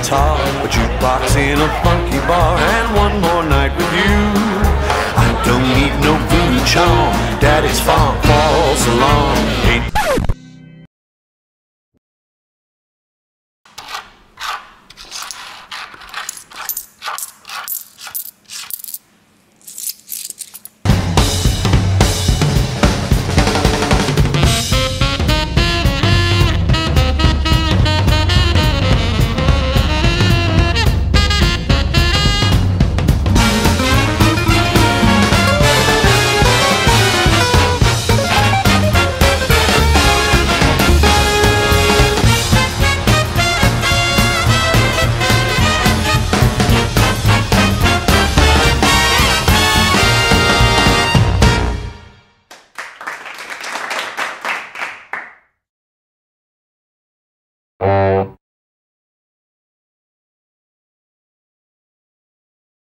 guitar, a jukebox in a funky bar, and one more night with you. I don't need no voodoo charm, Daddy's farm falls along. Ain't